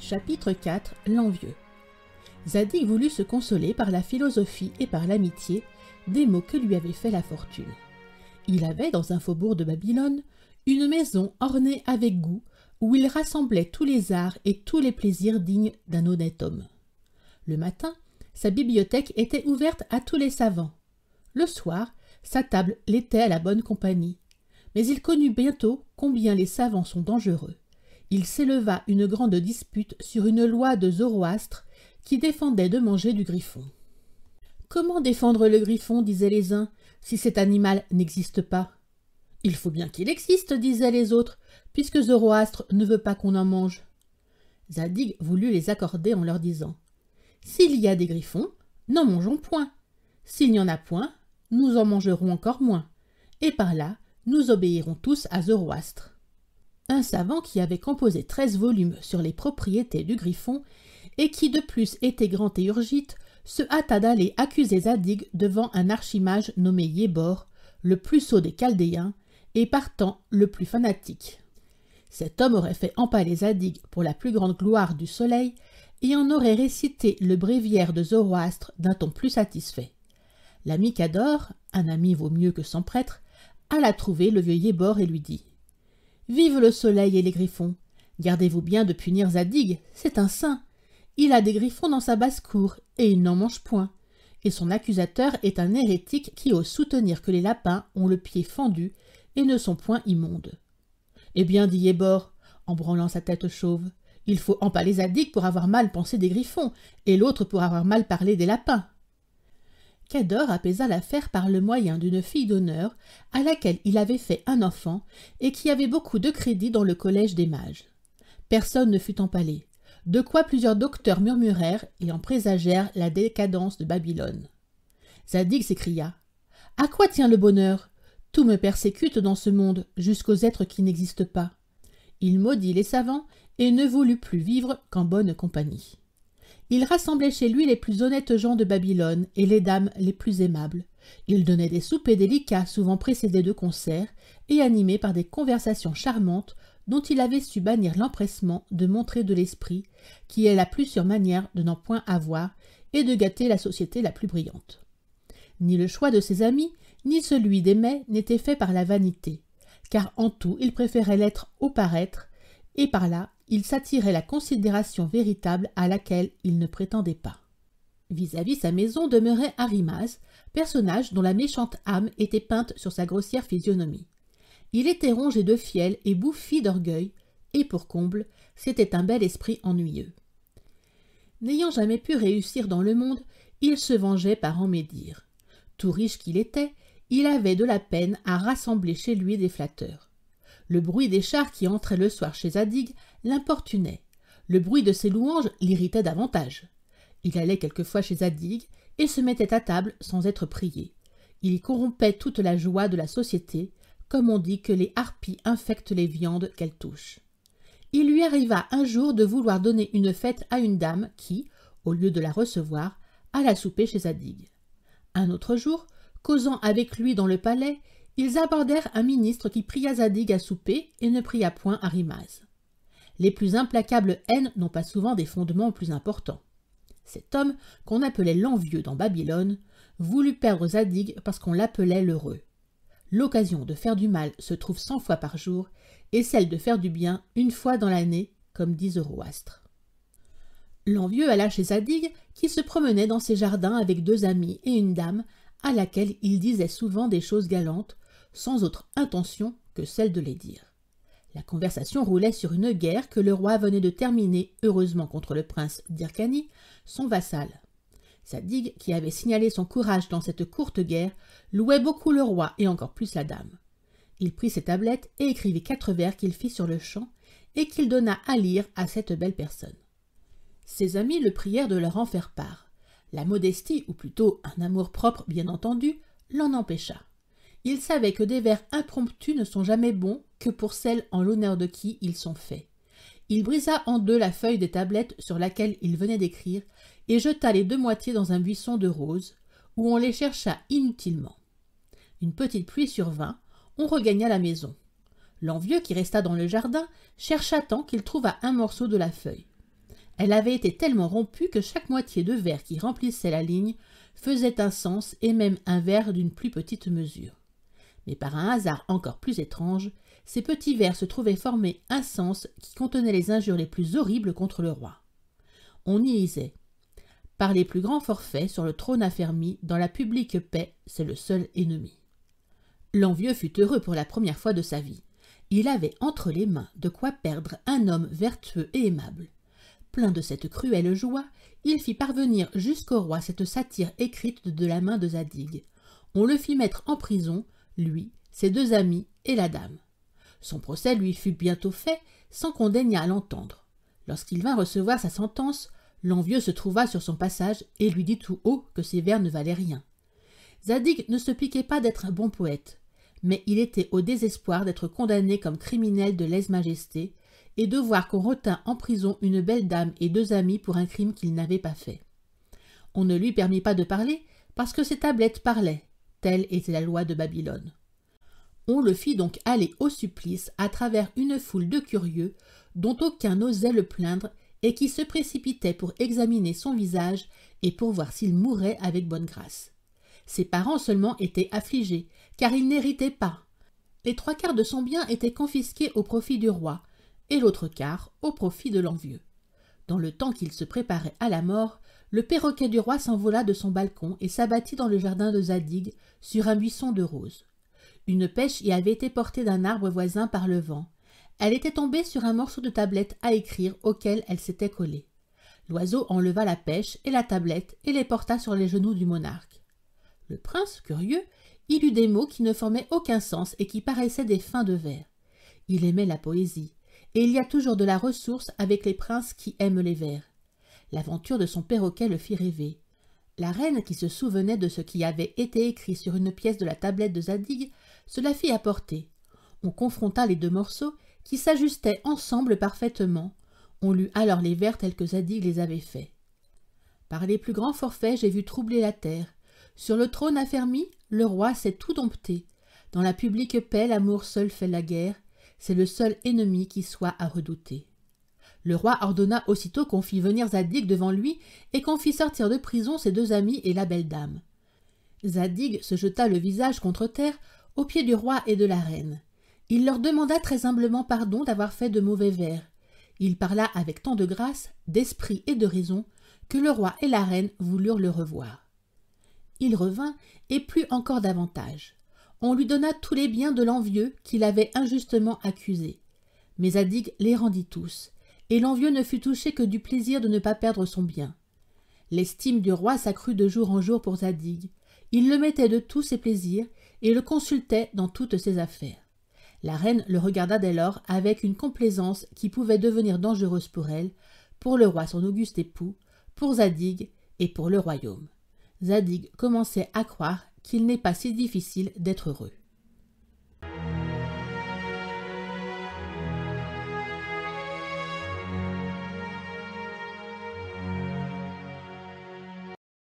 Chapitre 4. L'envieux. Zadig voulut se consoler par la philosophie et par l'amitié des maux que lui avait fait la fortune. Il avait, dans un faubourg de Babylone, une maison ornée avec goût, où il rassemblait tous les arts et tous les plaisirs dignes d'un honnête homme. Le matin, sa bibliothèque était ouverte à tous les savants. Le soir, sa table l'était à la bonne compagnie. Mais il connut bientôt combien les savants sont dangereux. Il s'éleva une grande dispute sur une loi de Zoroastre qui défendait de manger du griffon. « Comment défendre le griffon, disaient les uns, si cet animal n'existe pas ? Il faut bien qu'il existe, disaient les autres, puisque Zoroastre ne veut pas qu'on en mange. Zadig voulut les accorder en leur disant « S'il y a des griffons, n'en mangeons point. S'il n'y en a point, nous en mangerons encore moins. Et par là, nous obéirons tous à Zoroastre. » Un savant qui avait composé 13 volumes sur les propriétés du griffon et qui de plus était grand et urgite, se hâta d'aller accuser Zadig devant un archimage nommé Yébor, le plus sot des Chaldéens et partant le plus fanatique. Cet homme aurait fait empaler Zadig pour la plus grande gloire du soleil et en aurait récité le bréviaire de Zoroastre d'un ton plus satisfait. L'ami Cador, un ami vaut mieux que 100 prêtres, alla trouver le vieux Yébor et lui dit « Vive le soleil et les griffons! Gardez-vous bien de punir Zadig, c'est un saint. Il a des griffons dans sa basse-cour, et il n'en mange point. Et son accusateur est un hérétique qui ose soutenir que les lapins ont le pied fendu et ne sont point immondes. » « Eh bien, dit Yébor, en branlant sa tête chauve, il faut empaler Zadig pour avoir mal pensé des griffons, et l'autre pour avoir mal parlé des lapins. » Cador apaisa l'affaire par le moyen d'une fille d'honneur à laquelle il avait fait un enfant et qui avait beaucoup de crédit dans le collège des mages. Personne ne fut empalé, de quoi plusieurs docteurs murmurèrent et en présagèrent la décadence de Babylone. Zadig s'écria « À quoi tient le bonheur ? Tout me persécute dans ce monde, jusqu'aux êtres qui n'existent pas. » Il maudit les savants et ne voulut plus vivre qu'en bonne compagnie. Il rassemblait chez lui les plus honnêtes gens de Babylone et les dames les plus aimables. Il donnait des soupers délicats, souvent précédés de concerts, et animés par des conversations charmantes dont il avait su bannir l'empressement de montrer de l'esprit, qui est la plus sûre manière de n'en point avoir et de gâter la société la plus brillante. Ni le choix de ses amis, ni celui des mets n'était fait par la vanité, car en tout il préférait l'être au paraître, et par là il s'attirait la considération véritable à laquelle il ne prétendait pas. Vis-à-vis sa maison demeurait Arimaz, personnage dont la méchante âme était peinte sur sa grossière physionomie. Il était rongé de fiel et bouffi d'orgueil, et pour comble, c'était un bel esprit ennuyeux. N'ayant jamais pu réussir dans le monde, il se vengeait par en médire. Tout riche qu'il était, il avait de la peine à rassembler chez lui des flatteurs. Le bruit des chars qui entraient le soir chez Zadig l'importunait. Le bruit de ses louanges l'irritait davantage. Il allait quelquefois chez Zadig et se mettait à table sans être prié. Il y corrompait toute la joie de la société, comme on dit que les harpies infectent les viandes qu'elles touchent. Il lui arriva un jour de vouloir donner une fête à une dame qui, au lieu de la recevoir, alla souper chez Zadig. Un autre jour, causant avec lui dans le palais, ils abordèrent un ministre qui pria Zadig à souper et ne pria point Arimaz. Les plus implacables haines n'ont pas souvent des fondements plus importants. Cet homme, qu'on appelait l'envieux dans Babylone, voulut perdre Zadig parce qu'on l'appelait l'heureux. L'occasion de faire du mal se trouve 100 fois par jour, et celle de faire du bien une fois dans l'année, comme dit Zoroastre. L'envieux alla chez Zadig, qui se promenait dans ses jardins avec 2 amis et une dame, à laquelle il disait souvent des choses galantes, sans autre intention que celle de les dire. La conversation roulait sur une guerre que le roi venait de terminer heureusement contre le prince d'Hyrcanie, son vassal. Zadig, qui avait signalé son courage dans cette courte guerre, louait beaucoup le roi et encore plus la dame. Il prit ses tablettes et écrivit 4 vers qu'il fit sur le champ et qu'il donna à lire à cette belle personne. Ses amis le prièrent de leur en faire part. La modestie, ou plutôt un amour-propre bien entendu, l'en empêcha. Il savait que des vers impromptus ne sont jamais bons que pour celles en l'honneur de qui ils sont faits. Il brisa en 2 la feuille des tablettes sur laquelle il venait d'écrire et jeta les 2 moitiés dans un buisson de roses, où on les chercha inutilement. Une petite pluie survint, on regagna la maison. L'envieux, qui resta dans le jardin, chercha tant qu'il trouva un morceau de la feuille. Elle avait été tellement rompue que chaque moitié de verre qui remplissait la ligne faisait un sens et même un verre d'une plus petite mesure. Mais par un hasard encore plus étrange, ces petits verres se trouvaient former un sens qui contenait les injures les plus horribles contre le roi. On y lisait « Par les plus grands forfaits sur le trône affermi, dans la publique paix, c'est le seul ennemi. » L'envieux fut heureux pour la première fois de sa vie. Il avait entre les mains de quoi perdre un homme vertueux et aimable. Plein de cette cruelle joie, il fit parvenir jusqu'au roi cette satire écrite de la main de Zadig. On le fit mettre en prison, lui, ses deux amis et la dame. Son procès lui fut bientôt fait, sans qu'on daignât à l'entendre. Lorsqu'il vint recevoir sa sentence, l'envieux se trouva sur son passage et lui dit tout haut que ses vers ne valaient rien. Zadig ne se piquait pas d'être un bon poète, mais il était au désespoir d'être condamné comme criminel de lèse-majesté et de voir qu'on retint en prison une belle dame et deux amis pour un crime qu'ils n'avaient pas fait. On ne lui permit pas de parler parce que ses tablettes parlaient, telle était la loi de Babylone. On le fit donc aller au supplice à travers une foule de curieux dont aucun n'osait le plaindre et qui se précipitaient pour examiner son visage et pour voir s'il mourait avec bonne grâce. Ses parents seulement étaient affligés, car il n'héritait pas. Les 3/4 de son bien étaient confisqués au profit du roi, et l'autre quart au profit de l'envieux. Dans le temps qu'il se préparait à la mort, le perroquet du roi s'envola de son balcon et s'abattit dans le jardin de Zadig sur un buisson de roses. Une pêche y avait été portée d'un arbre voisin par le vent. Elle était tombée sur un morceau de tablette à écrire auquel elle s'était collée. L'oiseau enleva la pêche et la tablette et les porta sur les genoux du monarque. Le prince, curieux, y lut des mots qui ne formaient aucun sens et qui paraissaient des fins de vers. Il aimait la poésie, et il y a toujours de la ressource avec les princes qui aiment les vers. L'aventure de son perroquet le fit rêver. La reine, qui se souvenait de ce qui avait été écrit sur une pièce de la tablette de Zadig, se la fit apporter. On confronta les deux morceaux, qui s'ajustaient ensemble parfaitement. On lut alors les vers tels que Zadig les avait faits. Par les plus grands forfaits, j'ai vu troubler la terre. Sur le trône affermi, le roi s'est tout dompté. Dans la publique paix, l'amour seul fait la guerre. C'est le seul ennemi qui soit à redouter. Le roi ordonna aussitôt qu'on fit venir Zadig devant lui et qu'on fit sortir de prison ses deux amis et la belle dame. Zadig se jeta le visage contre terre aux pieds du roi et de la reine. Il leur demanda très humblement pardon d'avoir fait de mauvais vers. Il parla avec tant de grâce, d'esprit et de raison que le roi et la reine voulurent le revoir. Il revint et plut encore davantage. On lui donna tous les biens de l'envieux qu'il avait injustement accusé. Mais Zadig les rendit tous, et l'envieux ne fut touché que du plaisir de ne pas perdre son bien. L'estime du roi s'accrut de jour en jour pour Zadig. Il le mettait de tous ses plaisirs et le consultait dans toutes ses affaires. La reine le regarda dès lors avec une complaisance qui pouvait devenir dangereuse pour elle, pour le roi son auguste époux, pour Zadig et pour le royaume. Zadig commençait à croire qu'il n'est pas si difficile d'être heureux.